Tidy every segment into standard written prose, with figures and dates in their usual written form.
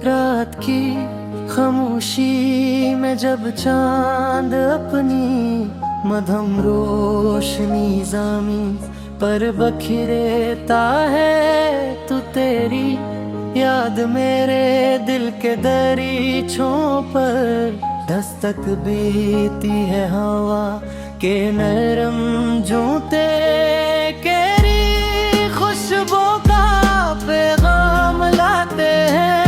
रात की खामोशी में जब चांद अपनी मधम रोशनी ज़मीं पर बखेरता है, तू तेरी याद मेरे दिल के दरीचों पर दस्तक देती है हवा के नरम जूते, केरी खुशबू का पैगाम लाते हैं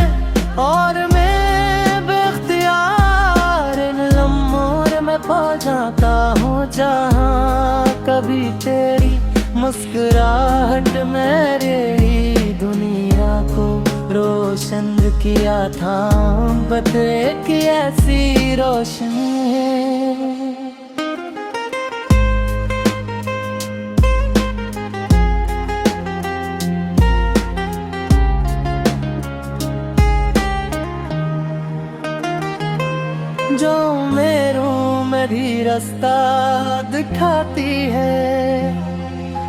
और मैं बेख्तियार इन लम्हों में खो जाता हूँ जहाँ कभी तेरी मुस्कुराहट मेरी दुनिया को रोशन किया था। बदले की ऐसी रोशनी है। जो मेरों में भी रास्ता दिखाती है,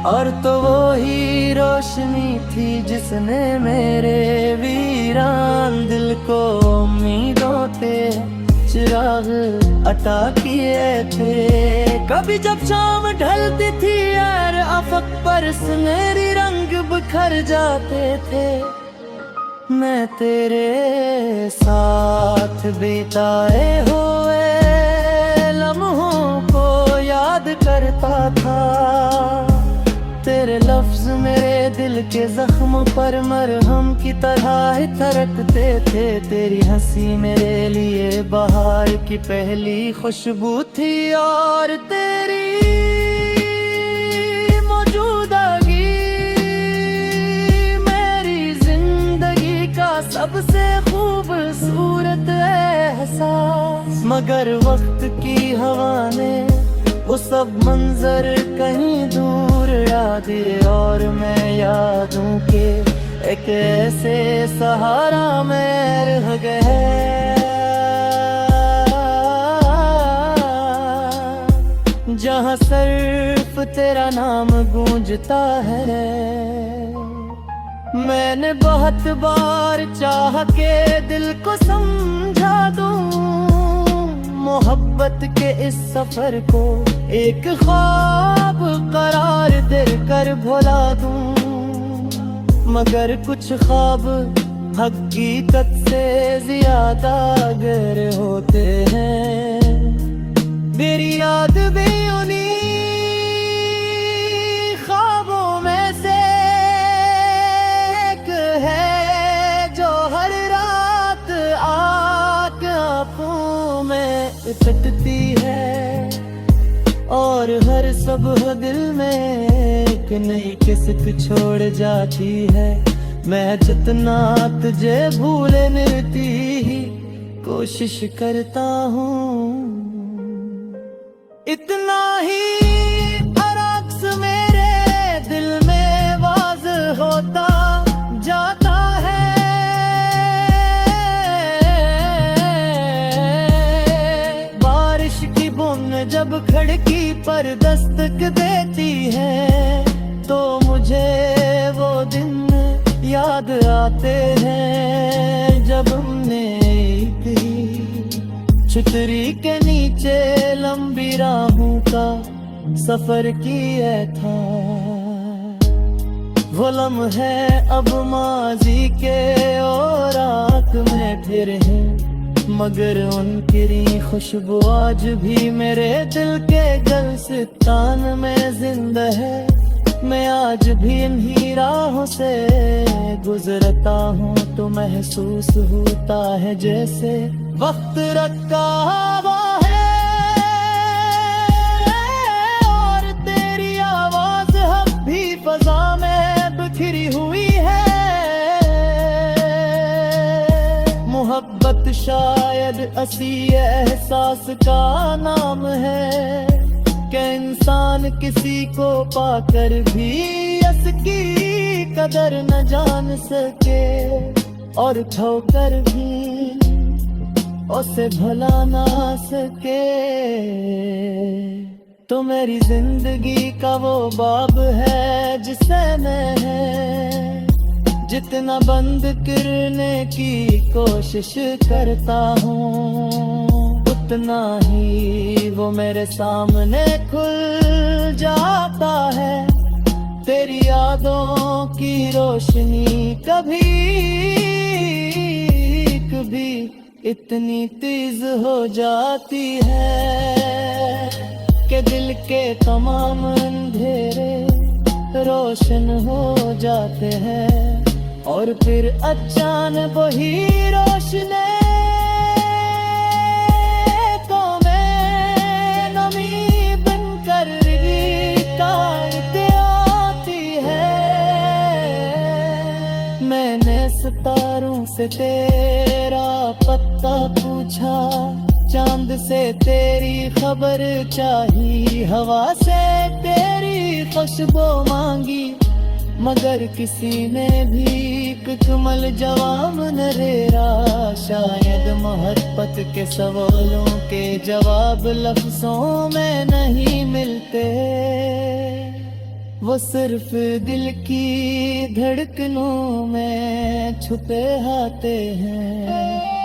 और तो वो ही रोशनी थी जिसने मेरे वीरान दिल को उम्मीदों से चिराग अता किए थे। कभी जब शाम ढलती थी यार अफक पर सुनहरी रंग बिखर जाते थे, मैं तेरे साथ बिताए हुए लम्हों को याद करता था। तेरे लफ्ज मेरे दिल के जख्म पर मरहम की तरह तरकते थे। तेरी हंसी मेरे लिए बहार की पहली खुशबू थी, और तेरी मौजूदगी मेरी जिंदगी का सबसे खूबसूरत एहसास। मगर वक्त की हवा ने वो सब मंजर कहीं दूर याद, और मैं यादों के एक ऐसे सहारा में रह गया जहाँ सिर्फ तेरा नाम गूंजता है। मैंने बहुत बार चाहा के दिल को समझा दूं, मोहब्बत के इस सफर को एक ख्वाब करार देकर भुला दूं, मगर कुछ ख्वाब हकीकत से ज्यादा गहरे होते हैं। मेरी याद भी उन्हीं ख्वाबों में से एक है जो हर रात आँखों में उतरती है, और हर सुबह दिल में एक नई किस्क छोड़ जाती है। मैं जितना तुझे भूलने की कोशिश करता हूँ, इतना ही अरक्स मेरे दिल में वाज़ होता जाता है। बारिश की बूंद जब खिड़की पर दस्तक देती है, तो मुझे वो दिन याद आते हैं जब हमने छतरी के नीचे लंबी राहों का सफर किया था। वो लम्हे अब माजी के और रात में फिर हैं, मगर उनकी खुशबू आज भी मेरे दिल के गुलसितान में जिंदा है। मैं आज भी इन्हीं राहों से गुजरता हूँ, तो महसूस होता है जैसे वक्त रखा हुआ है, और तेरी आवाज अब भी फजा में बिखरी हुई है। मोहब्बत शायद असी एहसास का नाम है, कि इंसान किसी को पाकर भी इसकी कदर न जान सके, और खोकर भी उसे भुला ना सके। तो मेरी जिंदगी का वो बाब है जिसे मैं जितना बंद करने की कोशिश करता हूँ, उतना ही वो मेरे सामने खुल जाता है। तेरी यादों की रोशनी कभी कभी इतनी तेज हो जाती है कि दिल के तमाम अंधेरे रोशन हो जाते हैं। और फिर अचानक वही रोशनी तो मैं नमी बनकर काटते आती है। मैंने सितारों से तेरा पता पूछा, चांद से तेरी खबर चाही, हवा से तेरी खुशबू मांगी, मगर किसी ने भी कमल जवाब न रेरा। शायद मोहब्बत के सवालों के जवाब लफ्जों में नहीं मिलते, वो सिर्फ दिल की धड़कनों में छुपे आते हैं।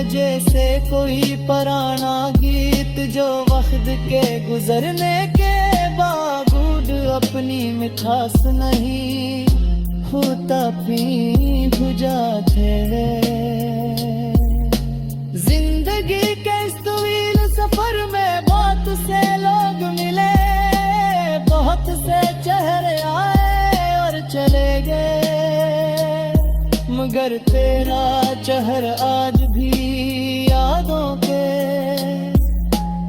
जैसे कोई पुराना गीत जो वक्त के गुजरने के बावजूद अपनी मिठास नहीं होता पी बुझाते। जिंदगी के इस तवील सफर में बहुत से लोग मिले, बहुत से चेहरे आए और चले गए, मगर तेरा चेहरा आज भी यादों के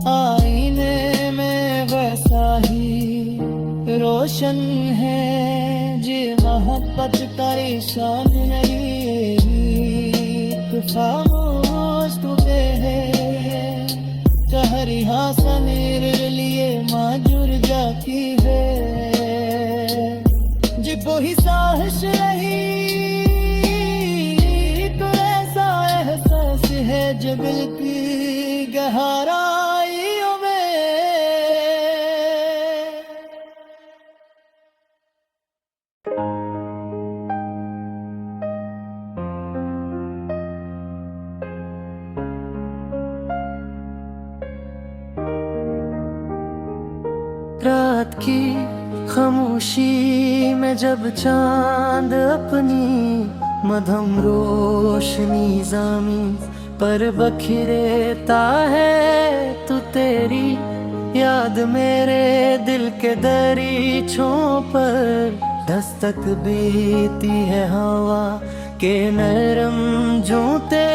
आईने में वैसा ही रोशन है। जी मोहब्बत का ईशान नहीं खामोश तुझे है, चहरी हासनेर लिए माजूर जाती है। जब वही साहस रही है जबल की गहराइयों में। रात की खामोशी में जब चांद अपनी मधम रोशनी ज़मीं पर बखेरता है, तो तेरी याद मेरे दिल के दरीचों पर दस्तक देती है। हवा के नरम जूते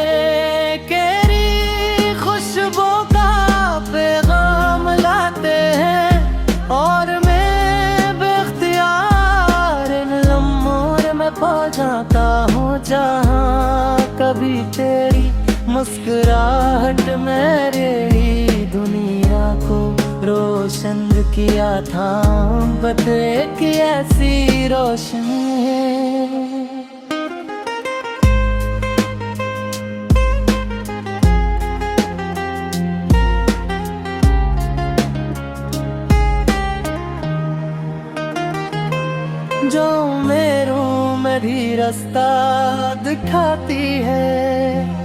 केरी खुशबू का पैगाम लाते हैं, और मैं बेख्तियार इन लम्हों में खो जाता हूँ जहाँ कभी तेरी मुस्कुराहट मेरी दुनिया को रोशन किया था। बस एक ऐसी रोशनी है। जो मेरों में भी रास्ता दिखाती है,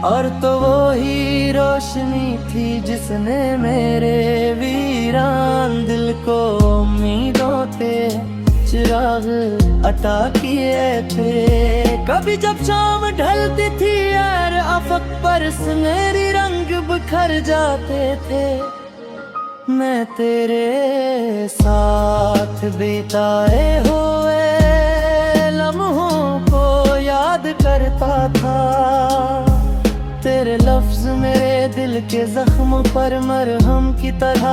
और तो वो ही रोशनी थी जिसने मेरे वीरान दिल को उम्मीदों से चिराग अता किए थे। कभी जब शाम ढलती थी यार अफक पर सुनहरी रंग बिखर जाते थे, मैं तेरे साथ बिताए हुए लम्हों को याद करता था। तेरे लफ्ज मेरे दिल के जख्म पर मरहम की तरह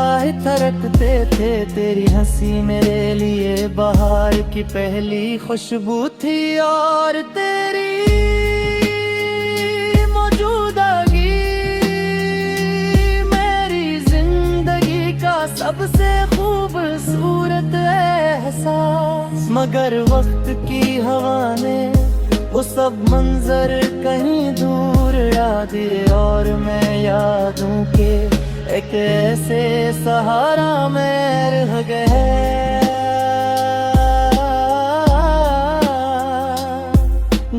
तरकते थे। तेरी हंसी मेरे लिए बहार की पहली खुशबू थी, और तेरी मौजूदगी मेरी जिंदगी का सबसे खूबसूरत एहसास। मगर वक्त की हवा ने वो सब मंजर कहीं दूर याद और मैं यादों के एक ऐसे सहारा में रह गया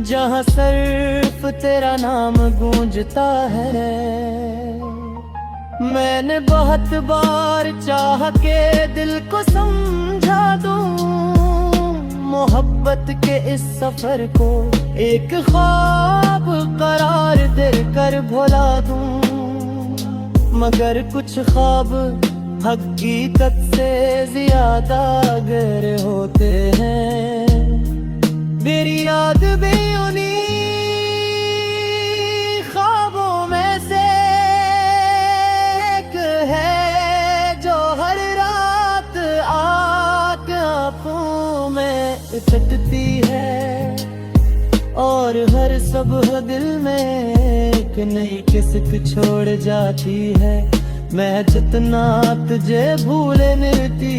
जहाँ सिर्फ तेरा नाम गूंजता है। मैंने बहुत बार चाह के दिल को समझा दूं, मोहब्बत के इस सफर को एक ख्वाब करार देकर भुला दूं, मगर कुछ ख्वाब हकीकत से ज्यादा गहरे होते हैं। मेरी याद भी उन्हीं ख्वाबों में से एक है जो हर रात आंखों में उछटती है और हर सुबह दिल में एक नई किस्क छोड़ जाती है। मैं जितना तुझे भूलने की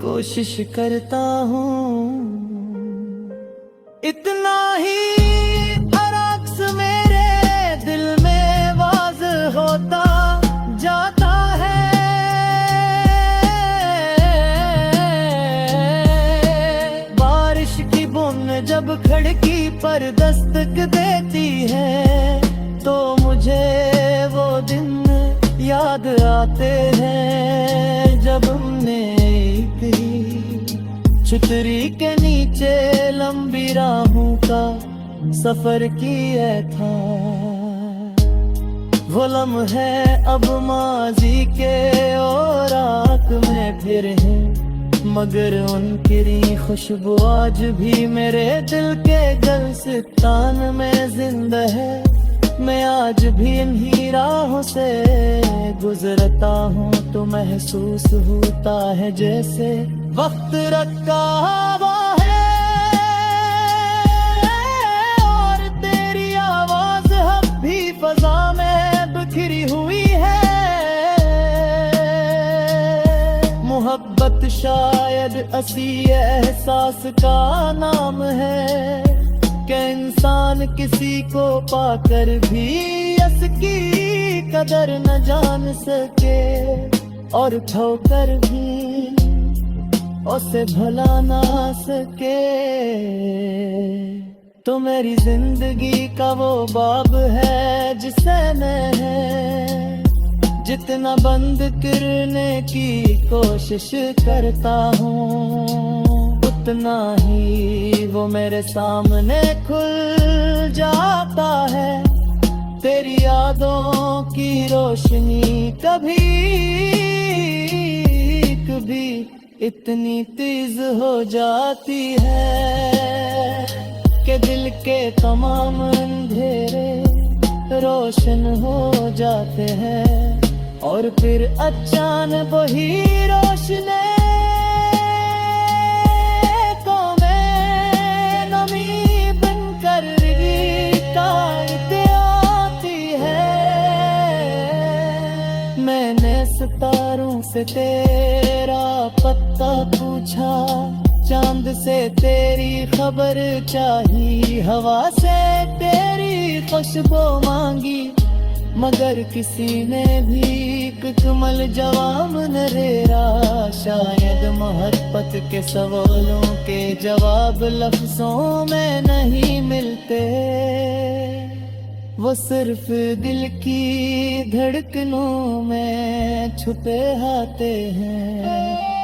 कोशिश करता हूँ, इतना ही अक्स मेरे दिल में वाज़ होता जाता है। बारिश की बूंद जब खिड़की पर दस्तक देती है तो मुझे वो दिन याद आते हैं जब हमने एक ही छतरी के नीचे लंबी राहों का सफर किया था। वो लम्हे अब माजी के और आँख में फिर हैं, मगर उनकी खुशबू आज भी मेरे दिल के गुलसितान में जिंदा है। मैं आज भी इन्हीं राहों से गुजरता हूँ तो महसूस होता है जैसे वक्त रखा हुआ है और तेरी आवाज अब भी फजा में बिखरी हुई है। मोहब्बत शायद असी एहसास का नाम है कि इंसान किसी को पाकर भी इसकी कदर न जान सके और ठोकर भी उसे भुला ना सके। तो मेरी जिंदगी का वो बाब है जिसे मैं जितना बंद करने की कोशिश करता हूँ उतना ही वो मेरे सामने खुल जाता है। तेरी यादों की रोशनी कभी कभी इतनी तेज हो जाती है कि दिल के तमाम अंधेरे रोशन हो जाते हैं और फिर अचानक वही रोशनी सितारों से तेरा पत्ता पूछा, चांद से तेरी खबर चाही, हवा से तेरी खुशबू मांगी, मगर किसी ने भी कुकमल जवाब न देरा। शायद मोहब्बत के सवालों के जवाब लफ्जों में नहीं मिलते, वो सिर्फ दिल की धड़कनों में छुपे आते हैं।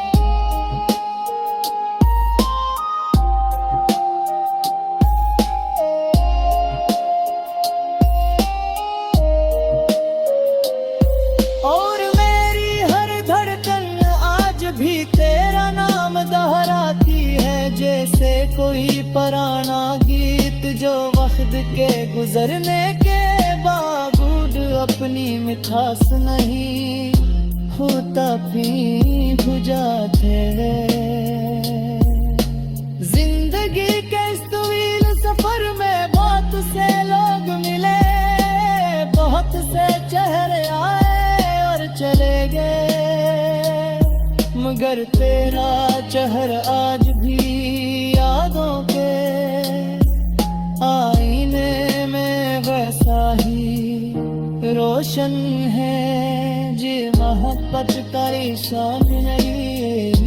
और मेरी हर धड़कन आज भी तेरा नाम दोहराती है, जैसे कोई पुराना गीत जो वक्त के गुजरने के बावजूद अपनी मिठास नहीं होता भी बुझाते। जिंदगी के इस तवील सफर में बहुत से लोग मिले, बहुत से चेहरे आए और चले गए, मगर तेरा चेहरा आज भी यादों के आईने में वैसा ही रोशन है जी मोहब्बत का ईशान नहीं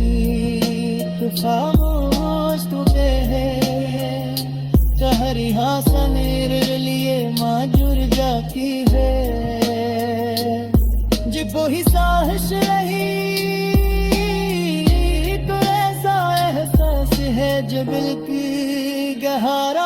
तू खामोश तू है कहरी हासनेर लिए माजुर जाती है जब वही साहस रही तो ऐसा एहसास है जबल की गहरा